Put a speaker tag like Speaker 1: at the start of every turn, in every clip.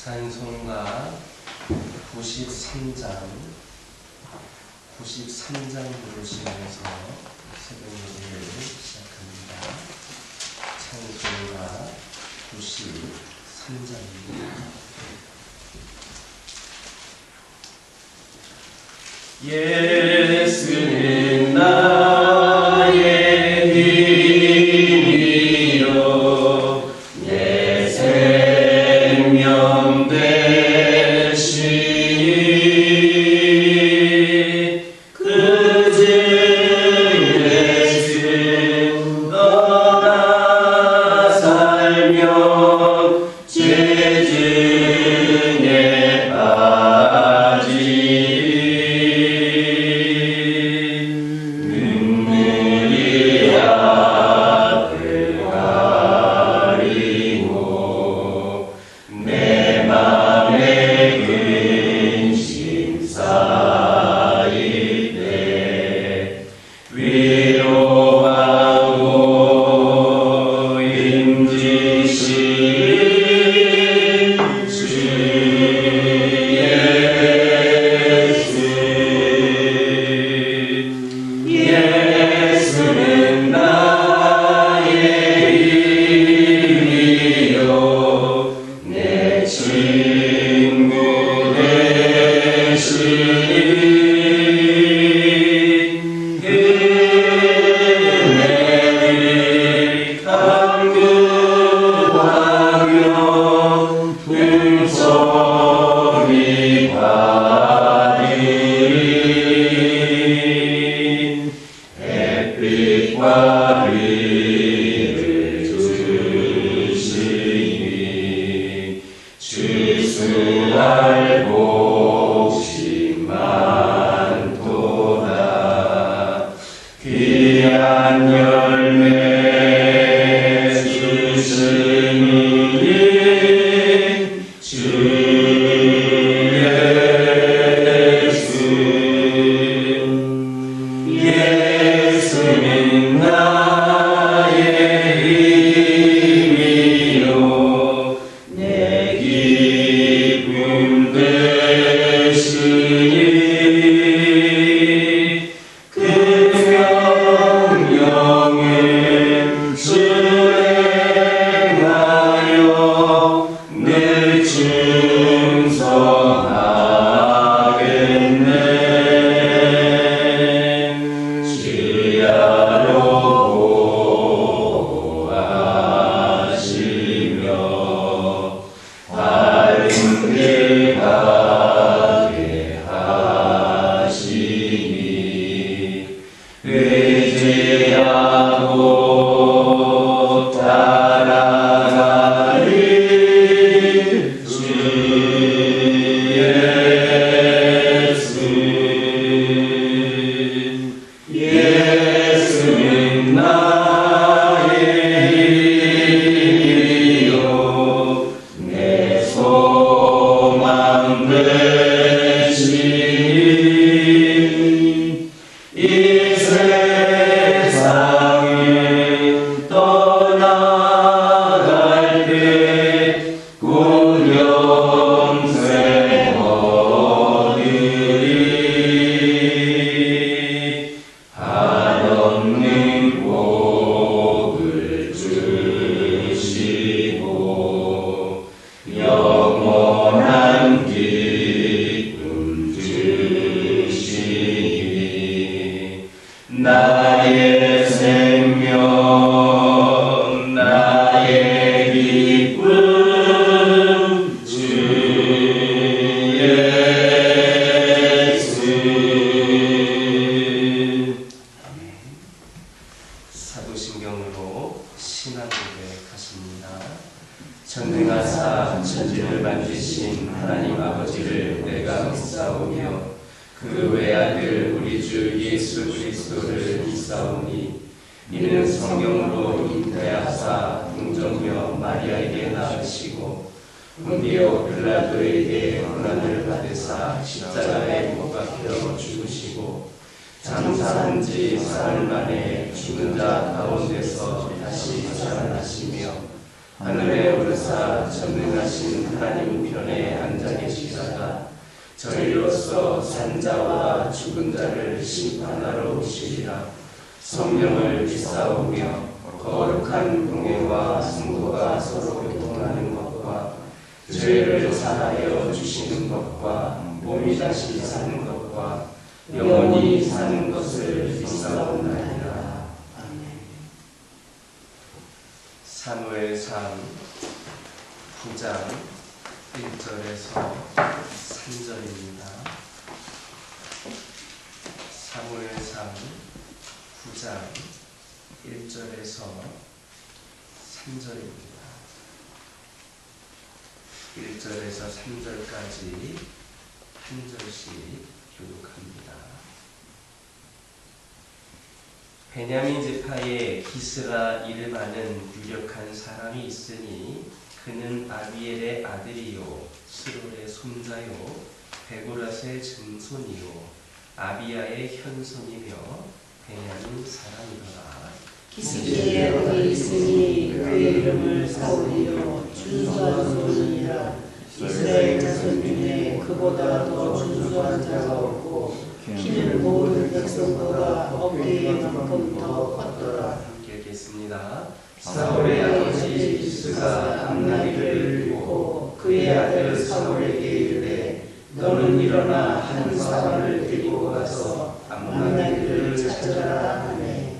Speaker 1: 찬송가 93장 부르시면서 새벽 예배를 시작합니다. 찬송가 93장입니다. 예수는 나의 힘이요 내 생명 되시니 그 주 예수 떠나 살며 죄 중에 사도신경으로 신앙 고백하십니다. 전능하사 천지를 만드신 하나님 아버지를 내가 믿사오며 그 외아들 우리 주 예수 그리스도를 믿사오니 이는 성령으로 잉태하사 동정녀 마리아에게 낳으시고 본디오 빌라도에게 고난을 받으사 십자가에 못 박혀 죽으시고 장사한 지 사흘 만에 죽은 자 가운데서 다시 살아나시며 하늘에 오르사 전능하신 하나님 우편에 앉아 계시다가 저희로서 산자와 죽은 자를 심판하러 오시리라. 성령을 비싸우며 거룩한 공예와 승부가 서로 교통하는 것과 죄를 사하여 주시는 것과 몸이 다시 사는 것과 영원히 사는 것을 비싸움나이다. 아멘. 사무엘상 9장 1절에서 3절입니다. 사무엘상 9장 1절에서 3절입니다. 1절에서 3절까지 한 절씩 교독합니다. 베냐민 지파에 기스라 이름하는 유력한 사람이 있으니 그는 아비엘의 아들이요 스롤의 손자요 베고라스의 증손이요 아비야의 현손이며 베냐민 사람이더라.
Speaker 2: 기스기에 거기 있으니 그의 이름을 사울이요 준수한 소년이라. 이스라엘 자손 중에 그보다 더 준수한 자가 없고 키는 모든 백성보다 어깨만큼 더 컸더라.
Speaker 1: 함께 읽겠습니다. 사울의 아버지 기스가 암나기를 잃고 그의 아들 사울에게 이르되 너는 일어나 한 사람을 데리고 가서 암나기를 찾으라 하네.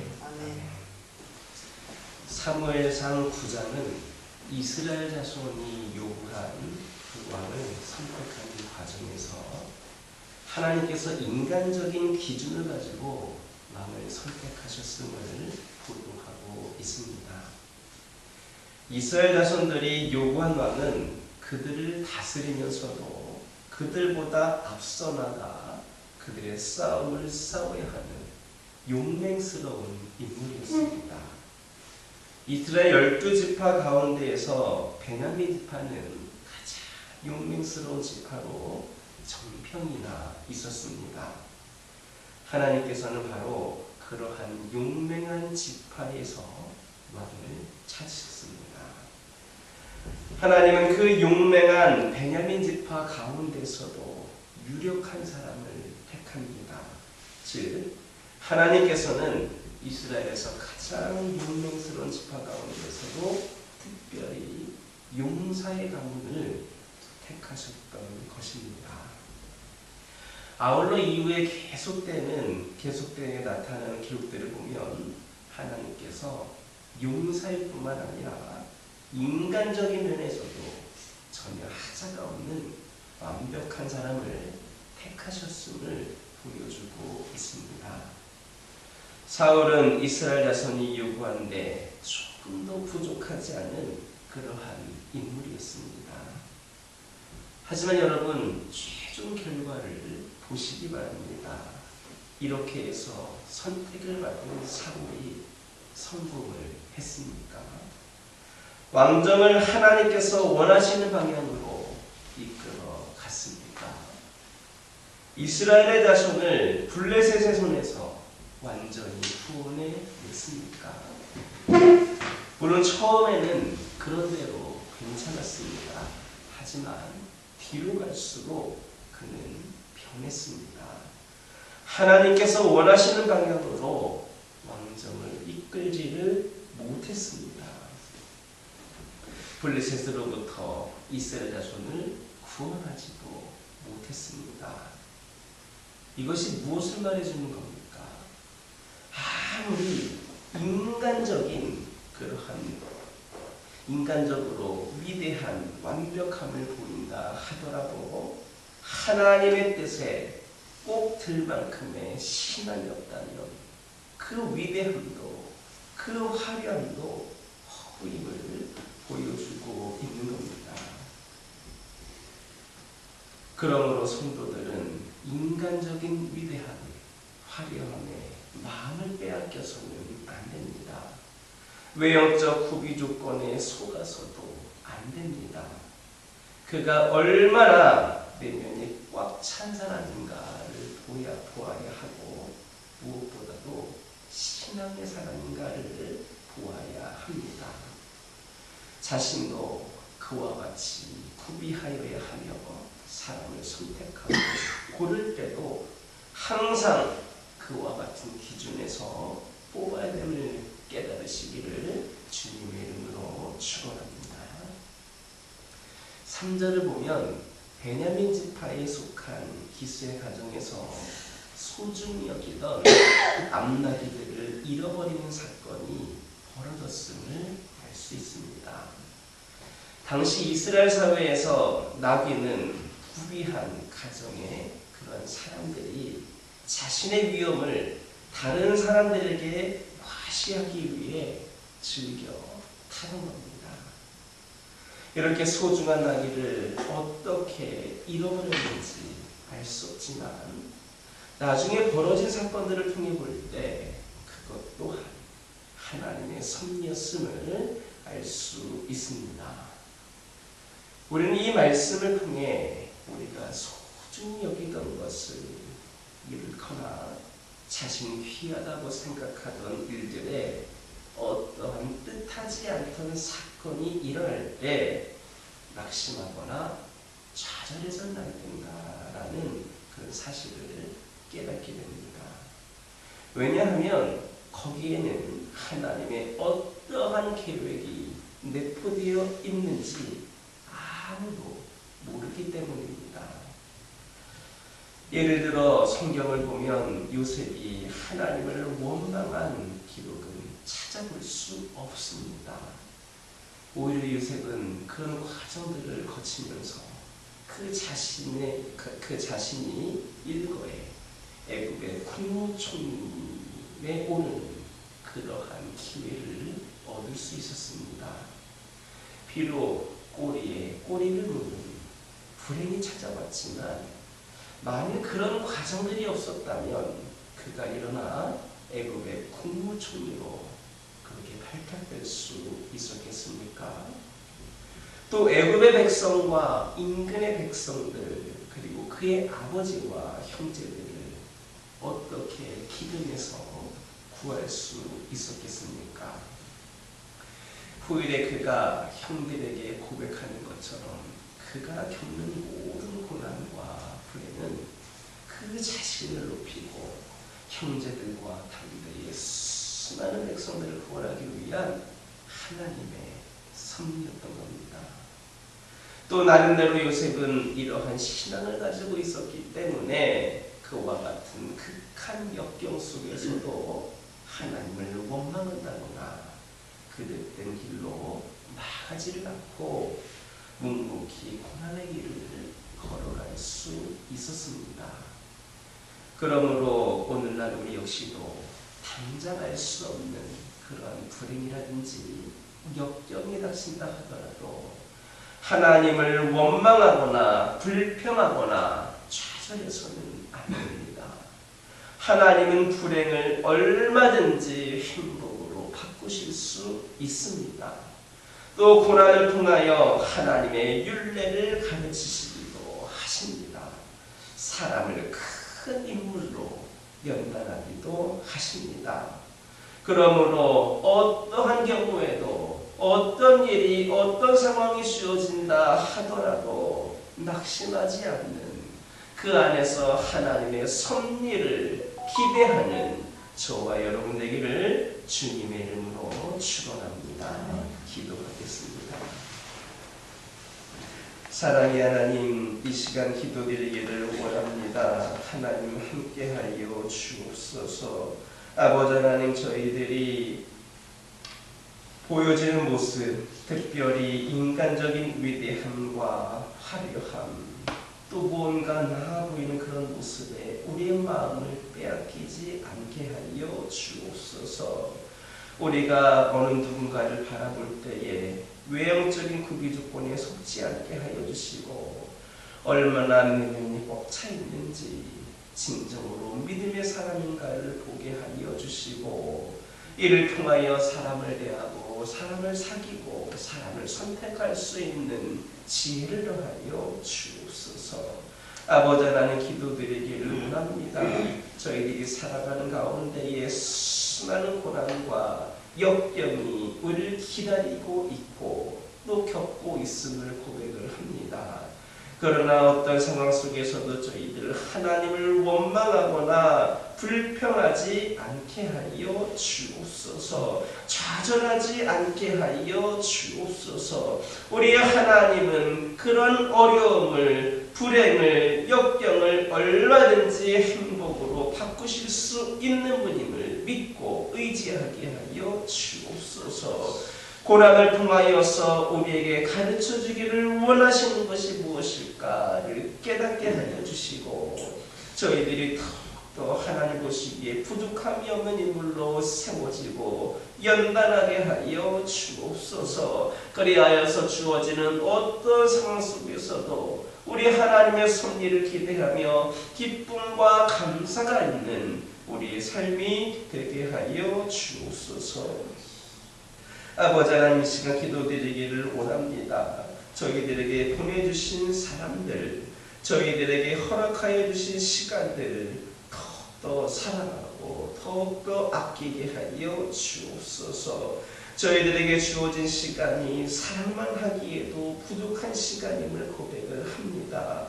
Speaker 1: 사무엘상 9장은 이스라엘 자손이 요구한 그 왕을 선택하는 과정에서 하나님께서 인간적인 기준을 가지고 왕을 선택하셨음을 보도하고 있습니다. 이스라엘 자손들이 요구한 왕은 그들을 다스리면서도 그들보다 앞서 나가 그들의 싸움을 싸워야 하는 용맹스러운 인물이었습니다. 이스라엘 12지파 가운데에서 베냐민 지파는 가장 용맹스러운 지파로 정평이나 있었습니다. 하나님께서는 바로 그러한 용맹한 지파에서 왕을 찾으셨습니다. 하나님은 그 용맹한 베냐민 지파 가운데서도 유력한 사람을 택합니다. 즉 하나님께서는 이스라엘에서 가장 용맹스러운 지파 가운데서도 특별히 용사의 가문을 택하셨던 것입니다. 아울러 이후에 계속되어 나타나는 기록들을 보면 하나님께서 용사일 뿐만 아니라 인간적인 면에서도 전혀 하자가 없는 완벽한 사람을 택하셨음을 보여주고 있습니다. 사울은 이스라엘 자손이 요구하는데 조금도 부족하지 않은 그러한 인물이었습니다. 하지만 여러분, 최종 결과를 보시기 바랍니다. 이렇게 해서 선택을 받은 사울이 성공을 했습니까? 왕정을 하나님께서 원하시는 방향으로 이끌어 갔습니까? 이스라엘의 자손을 블레셋의 손에서 완전히 구원해 냈습니까? 물론 처음에는 그런대로 괜찮았습니다. 하지만 뒤로 갈수록 그는 변했습니다. 하나님께서 원하시는 방향으로 왕정을 이끌지를 못했습니다. 블레셋으로부터 이스라엘 자손을 구원하지도 못했습니다. 이것이 무엇을 말해주는 겁니까? 아무리 인간적으로 위대한 완벽함을 보인다 하더라도 하나님의 뜻에 꼭 들 만큼의 신함이 없다면 그 위대함도 그 화려함도 허구임을 보여주고 있는 겁니다. 그러므로 성도들은 인간적인 위대함, 화려함에 마음을 빼앗겨서는 안 됩니다. 외형적 구비 조건에 속아서도 안 됩니다. 그가 얼마나 내면이 꽉 찬 사람인가를 보아야 하고 무엇보다도 신앙의 사람인가를 보아야 합니다. 자신도 그와 같이 구비하여야 하며 사람을 선택하고 고를 때도 항상 그와 같은 기준에서 뽑아야 됨을 깨달으시기를 주님의 이름으로 축원합니다. 3절을 보면 베냐민 지파에 속한 기스의 가정에서 소중히 여기던 암나기들을 잃어버리는 사건이 벌어졌음을 알 수 있습니다. 당시 이스라엘 사회에서 나귀는 구비한 가정의 그런 사람들이 자신의 위험을 다른 사람들에게 과시하기 위해 즐겨 타는 겁니다. 이렇게 소중한 나귀를 어떻게 잃어버렸는지 알 수 없지만 나중에 벌어진 사건들을 통해 볼 때 그것 또한 하나님의 섭리였음을 알 수 있습니다. 우리는 이 말씀을 통해 우리가 소중히 여기던 것을 잃거나 자신이 귀하다고 생각하던 일들에 어떠한 뜻하지 않던 사건이 일어날 때 낙심하거나 좌절해서는 안 된다라는 그런 사실을 깨닫게 됩니다. 왜냐하면 거기에는 하나님의 어떠한 계획이 내포되어 있는지 아무도 모르기 때문입니다. 예를 들어 성경을 보면 요셉이 하나님을 원망한 기록은 찾아볼 수 없습니다. 오히려 요셉은 그런 과정들을 거치면서 그 자신이 일거에 애굽의 국무총리에 오는 그러한 기회를 얻을 수 있었습니다. 비록 꼬리에 꼬리를 무는 불행이 찾아왔지만 만일 그런 과정들이 없었다면 그가 일어나 애굽의 국무총리로 그렇게 발탁될 수 있었겠습니까? 또 애굽의 백성과 인근의 백성들 그리고 그의 아버지와 형제들을 어떻게 기름에서 구할 수 있었겠습니까? 후일에 그가 형들에게 고백하는 것처럼 그가 겪는 모든 고난과 불행은 그 자신을 높이고 형제들과 당대의 수많은 백성들을 구원하기 위한 하나님의 섭리였던 겁니다. 또 나름대로 요셉은 이러한 신앙을 가지고 있었기 때문에 그와 같은 극한 역경 속에서도 하나님을 원망한다거나 그릇된 길로 나가지를 않고 묵묵히 고난의 길을 걸어갈 수 있었습니다. 그러므로 오늘날 우리 역시도 당장 알 수 없는 그러한 불행이라든지 역경이 닥친다 하더라도 하나님을 원망하거나 불평하거나 좌절해서는 안 됩니다. 하나님은 불행을 얼마든지 행복으로 바꾸실 수 있습니다. 또 고난을 통하여 하나님의 율례를 가르치시기도 하십니다. 사람을 큰 인물로 연단하기도 하십니다. 그러므로 어떠한 경우에도 어떤 일이 어떤 상황이 주어진다 하더라도 낙심하지 않는 그 안에서 하나님의 섭리를 기대하는 저와 여러분 되기를 주님의 이름으로 축원합니다. 기도하겠습니다. 사랑의 하나님, 이 시간 기도드리기를 원합니다. 하나님 함께하여 주옵소서. 아버지 하나님, 저희들이 보여지는 모습, 특별히 인간적인 위대함과 화려함, 또 무언가 나아 보이는 그런 모습에 우리의 마음을 빼앗기지 않게 하여 주옵소서. 우리가 어느 누군가를 바라볼 때에 외형적인 구비 조건에 속지 않게 하여 주시고 얼마나 내면이 벅차 있는지 진정으로 믿음의 사람인가를 보게 하여 주시고 이를 통하여 사람을 대하고 사람을 사귀고 사람을 선택할 수 있는 지혜를 더하여 주옵소서. 아버지 하나님, 기도드리기를 원합니다. 저희들이 살아가는 가운데에 수많은 고난과 역경이 우리를 기다리고 있고 또 겪고 있음을 고백을 합니다. 그러나 어떤 상황 속에서도 저희들 하나님을 원망하거나 불평하지 않게 하여 주옵소서. 좌절하지 않게 하여 주옵소서. 우리 하나님은 그런 어려움을, 불행을, 역경을 얼마든지 행복으로 바꾸실 수 있는 분임을 믿고 의지하게 하여 주옵소서. 고난을 통하여서 우리에게 가르쳐 주기를 원하시는 것이 무엇일까를 깨닫게 하여 주시고, 저희들이 더 하나님 보시기에 부족함이 없는 인물로 세워지고 연단하게 하여 주옵소서. 그리하여서 주어지는 어떤 상황 속에서도 우리 하나님의 섭리를 기대하며 기쁨과 감사가 있는 우리의 삶이 되게 하여 주옵소서. 아버지 하나님, 이 시간 기도드리기를 원합니다. 저희들에게 보내주신 사람들, 저희들에게 허락하여 주신 시간들을 더욱더 사랑하고 더욱더 아끼게 하여 주옵소서. 저희들에게 주어진 시간이 사랑만 하기에도 부족한 시간임을 고백을 합니다.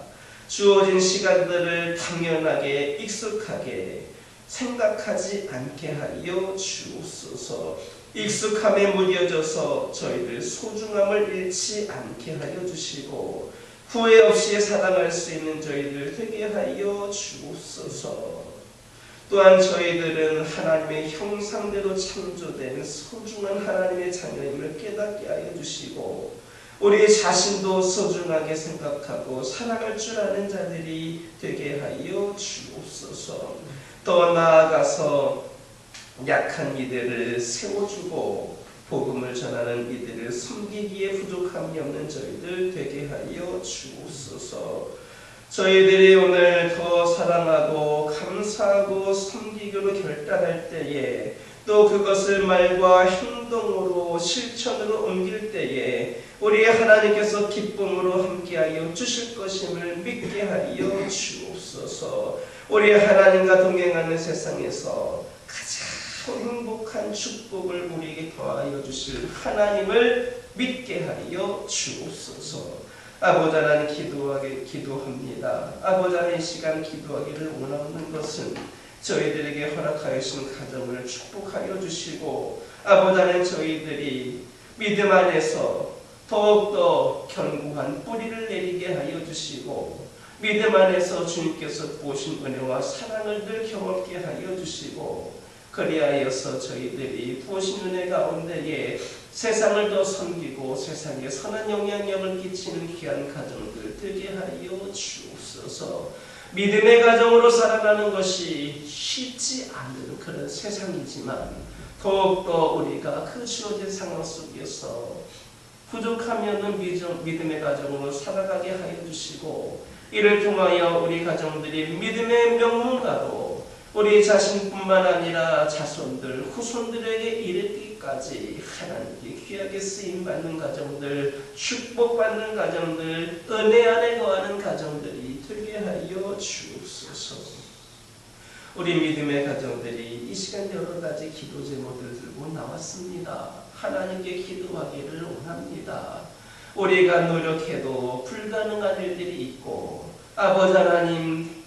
Speaker 1: 주어진 시간들을 당연하게 익숙하게 생각하지 않게 하여 주옵소서. 익숙함에 무뎌져서 저희들 소중함을 잃지 않게 하여 주시고 후회 없이 사랑할 수 있는 저희들 되게 하여 주옵소서. 또한 저희들은 하나님의 형상대로 창조된 소중한 하나님의 자녀임을 깨닫게 하여 주시고 우리 자신도 소중하게 생각하고 사랑할 줄 아는 자들이 되게 하여 주옵소서. 더 나아가서 약한 이들을 세워주고 복음을 전하는 이들을 섬기기에 부족함이 없는 저희들 되게 하여 주옵소서. 저희들이 오늘 더 사랑하고 감사하고 섬기기로 결단할 때에 또 그것을 말과 행동으로 실천으로 옮길 때에 우리 하나님께서 기쁨으로 함께하여 주실 것임을 믿게 하여 주옵소서. 우리 하나님과 동행하는 세상에서 가장 행복한 축복을 우리에게 더하여 주실 하나님을 믿게 하여 주옵소서. 아버지 하나님, 기도합니다. 아버지 하나님, 이 시간 기도하기를 원하는 것은 저희들에게 허락하여 주신 가정을 축복하여 주시고 아버지 하나님, 저희들이 믿음 안에서 더욱더 견고한 뿌리를 내리게 하여 주시고 믿음 안에서 주님께서 보신 은혜와 사랑을 늘 경험케 하여 주시고 그리하여서 저희들이 부으신 은혜 가운데에 세상을 더 섬기고 세상에 선한 영향력을 끼치는 귀한 가정들 되게 하여 주옵소서. 믿음의 가정으로 살아가는 것이 쉽지 않은 그런 세상이지만 더욱더 우리가 그 주어진 상황 속에서 부족함이 없는 믿음의 가정으로 살아가게 하여 주시고 이를 통하여 우리 가정들이 믿음의 명문가로 우리 자신뿐만 아니라 자손들, 후손들에게 이르기까지 하나님께 귀하게 쓰임받는 가정들, 축복받는 가정들, 은혜 안에 거하는 가정들이 되게 하여 주옵소서. 우리 믿음의 가정들이 이 시간 여러 가지 기도 제목을 들고 나왔습니다. 하나님께 기도하기를 원합니다. 우리가 노력해도 불가능한 일들이 있고 아버지 하나님,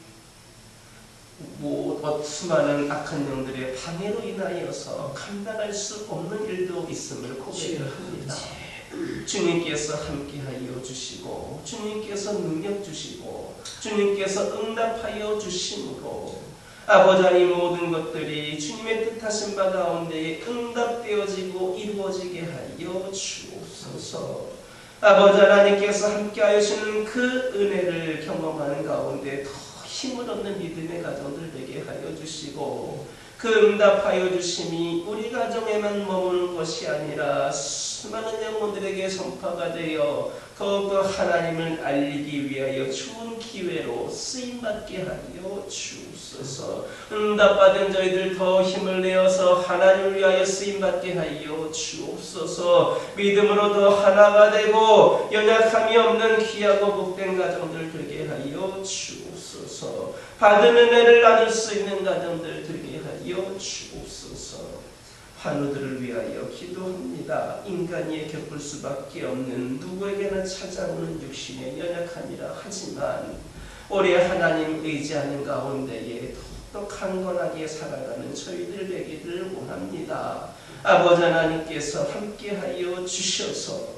Speaker 1: 수많은 악한 영들의 방해로 인하여서 감당할 수 없는 일도 있음을 고백을 합니다. 주님께서 함께하여 주시고 주님께서 능력 주시고 주님께서 응답하여 주심으로 아버지 하나님, 모든 것들이 주님의 뜻하신 바 가운데 응답되어지고 이루어지게 하여 주옵소서. 아버지 하나님께서 함께하여 주시는 그 은혜를 경험하는 가운데 더 힘을 얻는 믿음의 가정들 되게 하여 주시고 그 응답하여 주심이 우리 가정에만 머무는 것이 아니라 수많은 영혼들에게 선포가 되어 더욱더 하나님을 알리기 위하여 좋은 기회로 쓰임받게 하여 주옵소서. 응답받은 저희들 더 힘을 내어서 하나님을 위하여 쓰임받게 하여 주옵소서. 믿음으로 더 하나가 되고 연약함이 없는 귀하고 복된 가정들 되게 하여 주옵소서. 받은 은혜를 나눌 수 있는 가정들 되게 하여 주옵소서. 환우들을 위하여 기도합니다. 인간이 겪을 수밖에 없는 누구에게나 찾아오는 육신의 연약함이라 하지만 올해 하나님 의지하는 가운데에 더욱더 강건하게 살아가는 저희들 되기를 원합니다. 아버지 하나님께서 함께하여 주셔서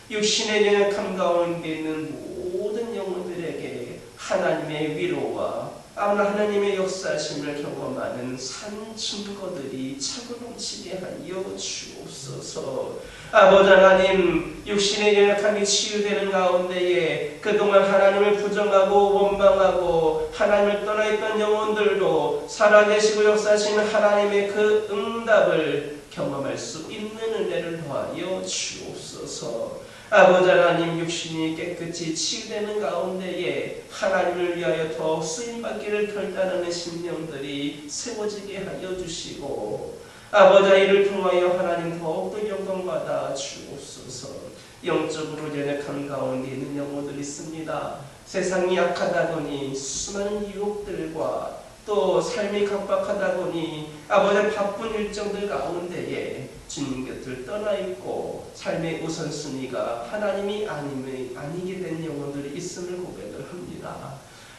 Speaker 1: 육신의 연약함 가운데 있는 모든 영혼들에게 하나님의 위로와 하나님의 역사심을 경험하는 산 증거들이 차고 넘치게 하여 주옵소서. 아버지 하나님, 육신의 연약함이 치유되는 가운데에 그동안 하나님을 부정하고 원망하고 하나님을 떠나 있던 영혼들도 살아계시고 역사하시는 하나님의 그 응답을 경험할 수 있는 은혜를 더하여 주옵소서. 아버지 하나님, 육신이 깨끗이 치유되는 가운데에 하나님을 위하여 더욱 쓰임받기를 결단하는 심령들이 세워지게 하여 주시고, 아버지 이를 통하여 하나님 더욱더 영광받아 주옵소서. 영적으로 연약한 가운데 있는 영혼들이 있습니다. 세상이 약하다 보니 수많은 유혹들과 또 삶이 각박하다 보니 아버지 바쁜 일정들 가운데에 주님 곁을 떠나 있고 삶의 우선순위가 하나님이 아니게 된 영혼들이 있음을 고백을 합니다.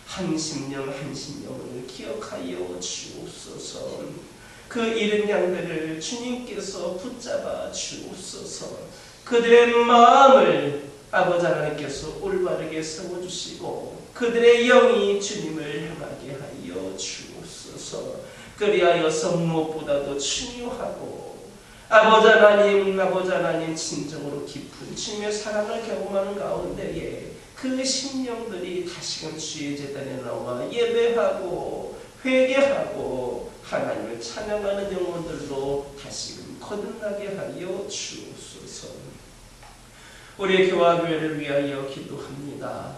Speaker 1: 한 심령 한 심령을 기억하여 주옵소서. 그 잃은 양들을 주님께서 붙잡아 주옵소서. 그들의 마음을 아버지 하나님께서 올바르게 세워주시고 그들의 영이 주님을 향하게 하여 주옵소서. 그리하여서 무엇보다도 중요하고 아버지 하나님 진정으로 깊은 주님의 사랑을 경험하는 가운데에 그 심령들이 다시금 주의 제단에 나와 예배하고 회개하고 하나님을 찬양하는 영혼들로 다시금 거듭나게 하여 주옵소서. 우리 교화교회를 위하여 기도합니다.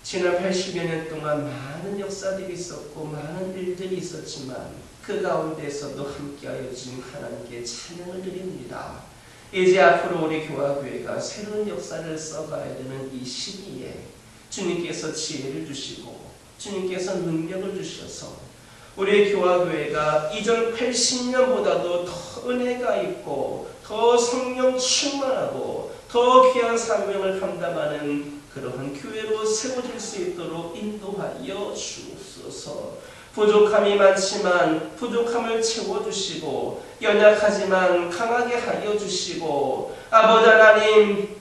Speaker 1: 지난 80여 년 동안 많은 역사들이 있었고 많은 일들이 있었지만 그 가운데서도 함께하여 주신 하나님께 찬양을 드립니다. 이제 앞으로 우리 교화교회가 새로운 역사를 써가야 되는 이 시기에 주님께서 지혜를 주시고 주님께서 능력을 주셔서 우리 교화교회가 이전 80년보다도 더 은혜가 있고 더 성령 충만하고 더 귀한 사명을 감당하는 그러한 교회로 세워질 수 있도록 인도하여 주옵소서. 부족함이 많지만 부족함을 채워주시고 연약하지만 강하게 하여 주시고 아버지 하나님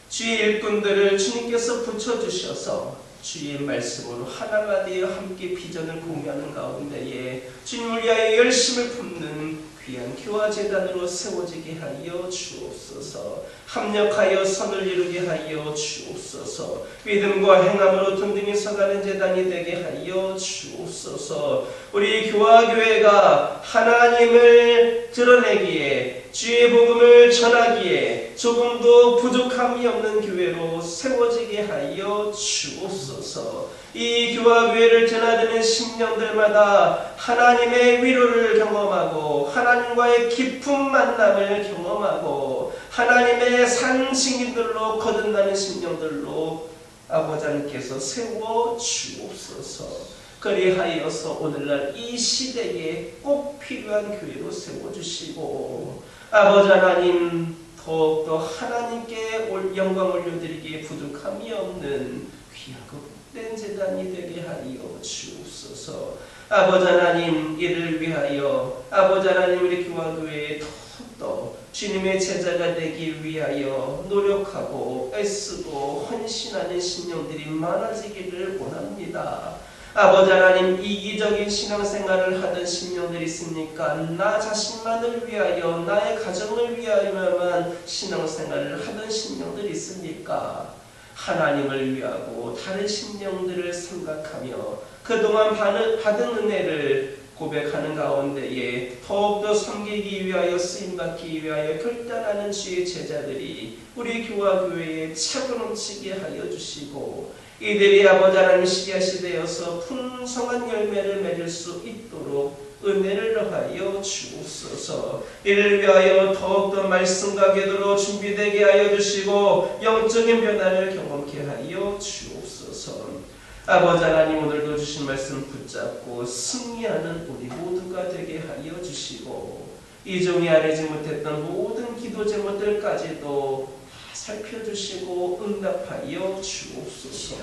Speaker 1: 주의 일꾼들을 주님께서 붙여주셔서 주의 말씀으로 하나가 되어 함께 비전을 공유하는 가운데에 주님을 위하여 열심을 품는 귀한 교화재단으로 세워지게 하여 주옵소서. 합력하여 선을 이루게 하여 주옵소서. 믿음과 행함으로 든든히 서가는 재단이 되게 하여 주옵소서. 우리 교화교회가 하나님을 드러내기에 주의 복음을 전하기에 조금도 부족함이 없는 교회로 세워지게 하여 주옵소서. 이 교화교회를 드나드는 심령들마다 하나님의 위로를 경험하고 하나님과의 깊은 만남을 경험하고 하나님의 산 증인들로 거듭나는 심령들로 아버지 하나님께서 세워 주옵소서. 그리하여서 오늘날 이 시대에 꼭 필요한 교회로 세워주시고 아버지 하나님 더욱더 하나님께 영광 올려드리기에 부족함이 없는 귀하고 된 재단이 되게 하여 주옵소서. 아버지 하나님 이를 위하여 아버지 하나님 우리 교화교회에 더욱더 주님의 제자가 되기 위하여 노력하고 애쓰고 헌신하는 심령들이 많아지기를 원합니다. 아버지 하나님 이기적인 신앙생활을 하던 심령들이 있습니까? 나 자신만을 위하여 나의 가정을 위하여만 신앙생활을 하던 심령들이 있습니까? 하나님을 위하고 다른 심령들을 생각하며 그동안 받은 은혜를 고백하는 가운데에 더욱더 섬기기 위하여 쓰임받기 위하여 결단하는 주의 제자들이 우리 교화교회에 차고 넘치게 하여 주시고 이들이 아버지 하나님 씨앗이 되어서 풍성한 열매를 맺을 수 있도록 은혜를 더하여 주옵소서. 이를 위하여 더욱더 말씀과 기도로 준비되게 하여 주시고 영적인 변화를 경험케 하여 주옵소서. 아버지 하나님 오늘도 주신 말씀 붙잡고 승리하는 우리 모두가 되게 하여 주시고 이 종이 아뢰지 못했던 모든 기도 제목들까지도 살펴주시고 응답하여 주옵소서.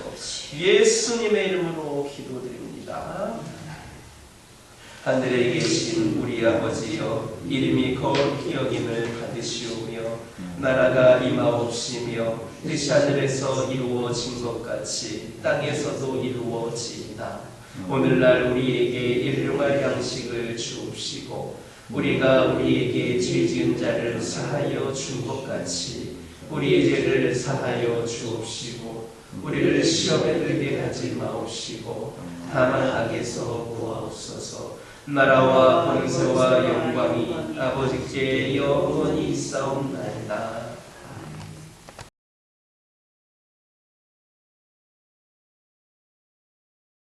Speaker 1: 예수님의 이름으로 기도드립니다. 하늘에 계신 우리 아버지여, 이름이 거룩히 여김을 받으시오며 나라가 임하옵시며 뜻이 하늘에서 이루어진 것 같이 땅에서도 이루어지이다. 오늘날 우리에게 일용할 양식을 주옵시고 우리가 우리에게 죄 지은 자를 사하여 준 것 같이 우리의 죄를 사하여 주옵시고 우리를 시험에 들게 하지 마옵시고 다만 악에서 구하옵소서. 나라와 권세와 영광이 아버지께 영원히 있사옵나이다.